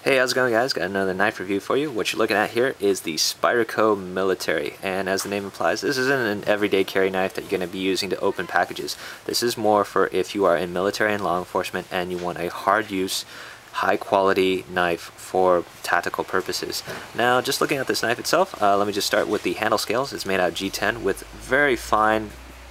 Hey, how's it going, guys? Got another knife review for you. What you're looking at here is the Spyderco Military, and as the name implies, this isn't an everyday carry knife that you're going to be using to open packages. This is more for if you are in military and law enforcement and you want a hard use, high quality knife for tactical purposes. Now, just looking at this knife itself, let me just start with the handle scales. It's made out of G10 with very fine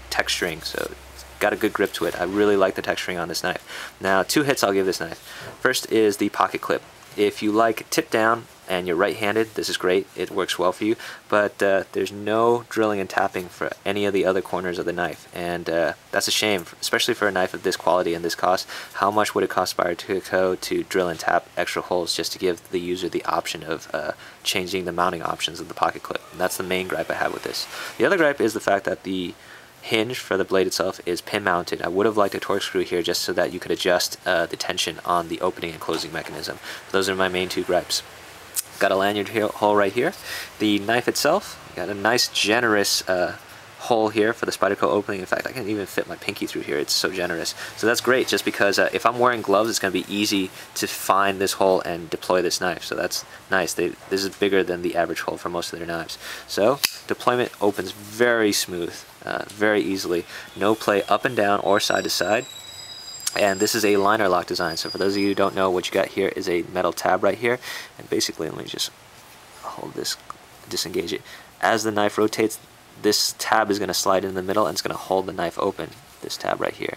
texturing, so it's got a good grip to it. I really like the texturing on this knife. Now, 2 hits I'll give this knife. First is the pocket clip. If you like tip down and you're right-handed, this is great. It works well for you, but there's no drilling and tapping for any of the other corners of the knife, and that's a shame, especially for a knife of this quality and this cost. How much would it cost Spyderco to drill and tap extra holes just to give the user the option of changing the mounting options of the pocket clip? And that's the main gripe I have with this. The other gripe is the fact that the hinge for the blade itself is pin mounted. I would have liked a torque screw here just so that you could adjust the tension on the opening and closing mechanism. Those are my main 2 gripes. Got a lanyard hole right here. The knife itself, got a nice generous hole here for the Spyderco opening. In fact, I can even fit my pinky through here. It's so generous. So that's great, just because if I'm wearing gloves, it's going to be easy to find this hole and deploy this knife. So that's nice. This is bigger than the average hole for most of their knives. So deployment opens very smooth, very easily. No play up and down or side to side. And this is a liner lock design. So for those of you who don't know, what you got here is a metal tab right here. And basically, let me just hold this, disengage it. As the knife rotates, this tab is going to slide in the middle and it's going to hold the knife open, this tab right here.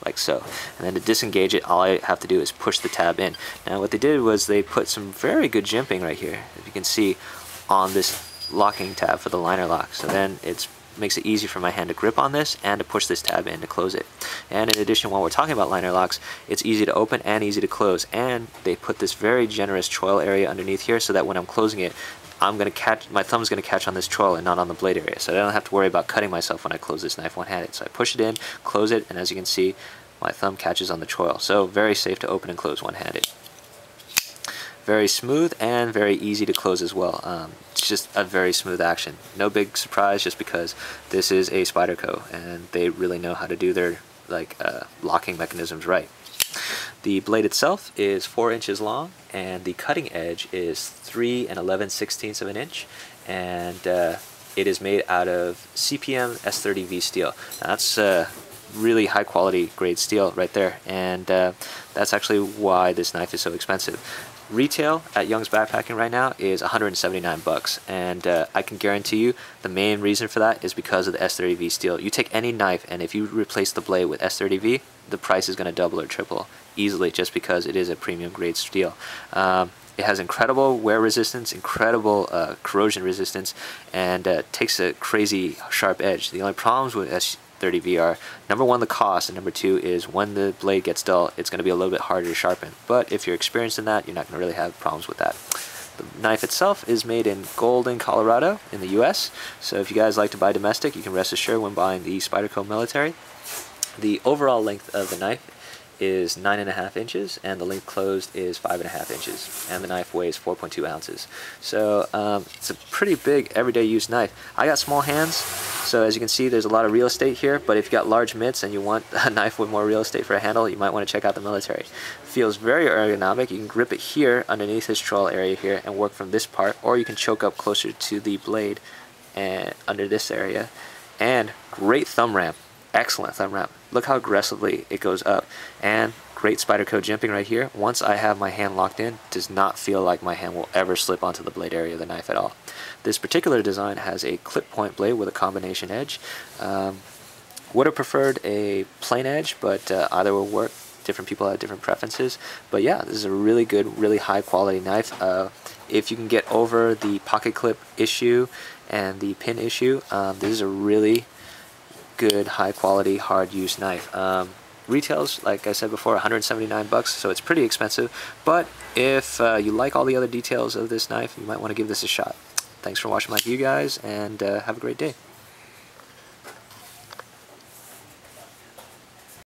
Like so. And then to disengage it, all I have to do is push the tab in. Now what they did was they put some very good jimping right here, if you can see, on this locking tab for the liner lock. So then it makes it easy for my hand to grip on this and to push this tab in to close it. And in addition, while we're talking about liner locks, it's easy to open and easy to close. And they put this very generous choil area underneath here so that when I'm closing it, my thumb's gonna catch on this choil and not on the blade area. So I don't have to worry about cutting myself when I close this knife one-handed. So I push it in, close it, and as you can see, my thumb catches on the choil. So very safe to open and close one-handed. Very smooth and very easy to close as well. It's just a very smooth action. No big surprise, just because this is a Spyderco and they really know how to do their locking mechanisms right. The blade itself is 4 inches long, and the cutting edge is 3 11/16 of an inch, and it is made out of CPM S30V steel. Now, that's really high quality grade steel right there, and that's actually why this knife is so expensive. Retail at Young's Backpacking right now is 179 bucks, and I can guarantee you the main reason for that is because of the S30V steel. You take any knife, and if you replace the blade with S30V, the price is going to double or triple easily, just because it is a premium grade steel. It has incredible wear resistance, incredible corrosion resistance, and takes a crazy sharp edge. The only problems with S30V are, number 1, the cost, and number 2 is when the blade gets dull, it's going to be a little bit harder to sharpen. But if you're experienced in that, you're not going to really have problems with that. The knife itself is made in Golden, Colorado in the US, so if you guys like to buy domestic, you can rest assured when buying the Spyderco Military. The overall length of the knife is 9.5 inches, and the length closed is 5.5 inches, and the knife weighs 4.2 ounces. So it's a pretty big everyday use knife. I got small hands, so as you can see, there's a lot of real estate here, but if you got large mitts and you want a knife with more real estate for a handle, you might want to check out the Military. It feels very ergonomic. You can grip it here underneath this choil area here and work from this part, or you can choke up closer to the blade and under this area. And great thumb ramp. Excellent thumb ramp. Look how aggressively it goes up, and great Spyderco jimping right here. Once I have my hand locked in, it does not feel like my hand will ever slip onto the blade area of the knife at all. This particular design has a clip point blade with a combination edge. Would have preferred a plain edge, but either will work. Different people have different preferences, but yeah, this is a really good, really high quality knife. If you can get over the pocket clip issue and the pin issue, this is a really good, high quality, hard use knife. Retails, like I said before, 179 bucks, so it's pretty expensive, but if you like all the other details of this knife, you might want to give this a shot. Thanks for watching my review, guys, and have a great day.